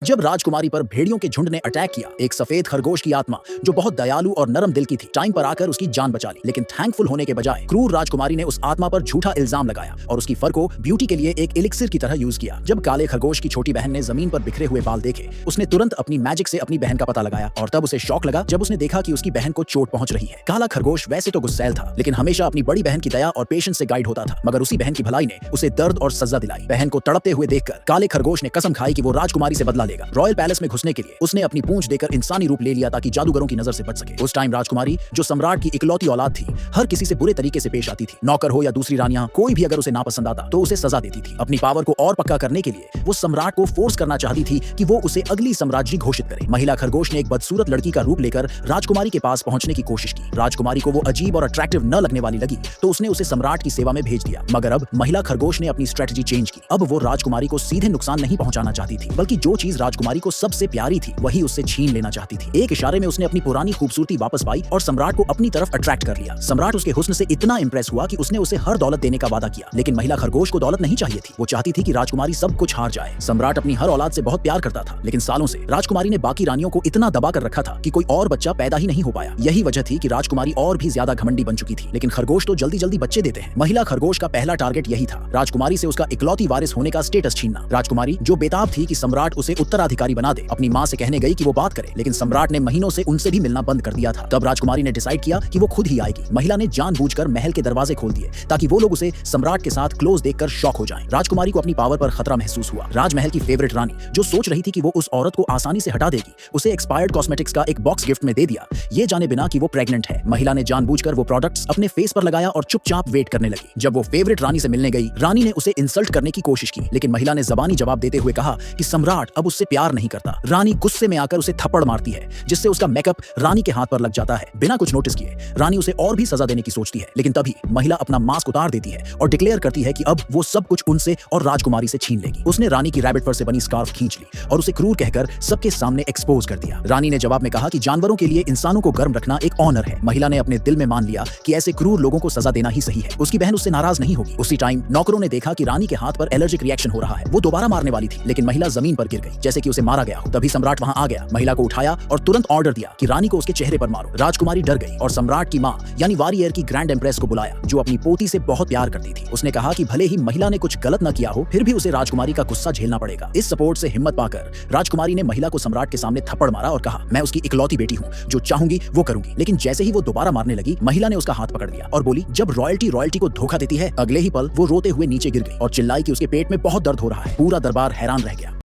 जब राजकुमारी पर भेड़ियों के झुंड ने अटैक किया, एक सफेद खरगोश की आत्मा जो बहुत दयालु और नरम दिल की थी, टाइम पर आकर उसकी जान बचा ली। लेकिन थैंकफुल होने के बजाय क्रूर राजकुमारी ने उस आत्मा पर झूठा इल्जाम लगाया और उसकी फर को ब्यूटी के लिए एक एलिक्सिर की तरह यूज किया। जब काले खरगोश की छोटी बहन ने जमीन पर बिखरे हुए बाल देखे, उसने तुरंत अपनी मैजिक से अपनी बहन का पता लगाया और तब उसे शॉक लगा जब उसने देखा कि उसकी बहन को चोट पहुंच रही है। काला खरगोश वैसे तो गुस्सैल था, लेकिन हमेशा अपनी बड़ी बहन की दया और पेशेंस से गाइड होता था। मगर उसी बहन की भलाई ने उसे दर्द और सजा दिलाई। बहन को तड़पते हुए देखकर काले खरगोश ने कसम खाई कि वो राजकुमारी से बदला लेगा। रॉयल पैलेस में घुसने के लिए उसने अपनी पूंछ देकर इंसानी रूप ले लिया ताकि जादूगरों की नजर से बच सके। उस टाइम राजकुमारी, जो सम्राट की इकलौती औलाद थी, हर किसी से बुरे तरीके से पेश आती थी। नौकर हो या दूसरी रानियां, कोई भी अगर उसे नापसंद आता तो उसे सजा देती थी। अपनी पावर को और पक्का करने के लिए वो सम्राट को फोर्स करना चाहती थी कि वो उसे अगली सम्राज्ञी घोषित करे। महिला खरगोश ने एक बदसूरत लड़की का रूप लेकर राजकुमारी के पास पहुंचने की कोशिश की। राजकुमारी को वो अजीब और अट्रैक्टिव न लगने वाली लगी तो उसने उसे सम्राट की सेवा में भेज दिया। मगर अब महिला खरगोश ने अपनी स्ट्रेटजी चेंज की। अब वो राजकुमारी को सीधे नुकसान नहीं पहुंचाना चाहती थी, बल्कि जो चीज राजकुमारी को सबसे प्यारी थी वही उससे छीन लेना चाहती थी। एक इशारे में उसने अपनी पुरानी खूबसूरती वापस पाई और सम्राट को अपनी तरफ अट्रैक्ट कर लिया। सम्राट उसके हुस्न से इतना इंप्रेस हुआ कि उसने उसे हर दौलत देने का वादा किया। लेकिन महिला खरगोश को दौलत नहीं चाहिए थी, वो चाहती थी कि राजकुमारी सब कुछ हार जाए। सम्राट अपनी हर औलाद से बहुत प्यार करता था, लेकिन सालों से राजकुमारी ने बाकी रानियों को इतना दबा कर रखा था कि कोई और बच्चा पैदा ही नहीं हो पाया। यही वजह थी कि राजकुमारी और भी ज्यादा घमंडी बन चुकी थी। लेकिन खरगोश तो जल्दी जल्दी बच्चे देते हैं। महिला खरगोश का पहला टारगेट यही था, राजकुमारी से उसका इकलौती वारिस होने का स्टेटस छीनना। राजकुमारी, जो बेताब थी कि सम्राट उसे उत्तराधिकारी बना दे, अपनी माँ से कहने गई कि वो बात करे, लेकिन सम्राट ने महीनों से उनसे भी मिलना बंद कर दिया था। तब राजकुमारी ने डिसाइड किया कि वो खुद ही आएगी। महिला ने जानबूझकर महल के दरवाजे खोल दिए ताकि वो लोग उसे सम्राट के साथ क्लोज देखकर शॉक हो जाएं। राजकुमारी को अपनी पावर पर खतरा महसूस हुआ। राजमहल की फेवरेट रानी, जो सोच रही थी कि वो उस औरत को आसानी से हटा देगी, उसे एक्सपायर्ड कॉस्मेटिक्स का एक बॉक्स गिफ्ट में दे दिया, ये जाने बिना कि वो प्रेग्नेंट है। महिला ने जानबूझकर वो प्रोडक्ट्स अपने फेस पर लगाया और चुपचाप वेट करने लगी। जब वो फेवरेट रानी से मिलने गई, रानी ने उसे इंसल्ट करने की कोशिश की, लेकिन महिला ने जबानी जवाब देते हुए कहा कि सम्राट अब उससे प्यार नहीं करता। रानी गुस्से में आकर उसे थप्पड़ मारती है, जिससे उसका मेकअप रानी के हाथ पर लग जाता है। बिना कुछ नोटिस किए रानी उसे और भी सजा देने की सोचती है, लेकिन तभी महिला अपना मास्क उतार देती है और डिक्लेयर करती है कि अब वो सब कुछ उनसे और राजकुमारी से छीन लेगी। उसने रानी की रैबिट फर से बनी स्कार्फ खींच ली और उसे क्रूर कहकर सबके सामने एक्सपोज कर दिया। रानी ने जवाब में कहा कि जानवरों के लिए इंसानों को गर्म रखना एक ऑनर है। महिला ने अपने दिल में मान लिया कि ऐसे क्रूर लोगों को सजा देना ही सही है। उसकी बहन उससे नाराज नहीं होगी। उसी टाइम नौकरों ने देखा कि रानी के हाथ पर एलर्जिक रिएक्शन हो रहा है। वो दोबारा मारने वाली थी, लेकिन महिला जमीन पर गिर गई जैसे कि उसे मारा गया हो। तभी सम्राट वहां आ गया, महिला को उठाया और तुरंत ऑर्डर दिया कि रानी को उसके चेहरे पर मारो। राजकुमारी डर गई और सम्राट की माँ यानी वारियर की ग्रैंड एम्प्रेस को बुलाया, जो अपनी पोती से बहुत प्यार करती थी। उसने कहा कि भले ही महिला ने कुछ गलत न किया हो, फिर भी उसे राजकुमारी का गुस्सा झेलना पड़ेगा। इस सपोर्ट से हिम्मत पाकर राजकुमारी ने महिला को सम्राट के सामने थप्पड़ मारा और कहा, मैं उसकी इकलौती बेटी हूँ, जो चाहूंगी वो करूंगी। लेकिन जैसे ही वो दोबारा मारने लगी, महिला ने उसका हाथ पकड़ लिया और बोली, जब रॉयल्टी को धोखा देती है। अगले ही पल वो रोते हुए नीचे गिर गई और चिल्लाई कि उसके पेट में बहुत दर्द हो रहा है। पूरा दरबार हैरान रह गया।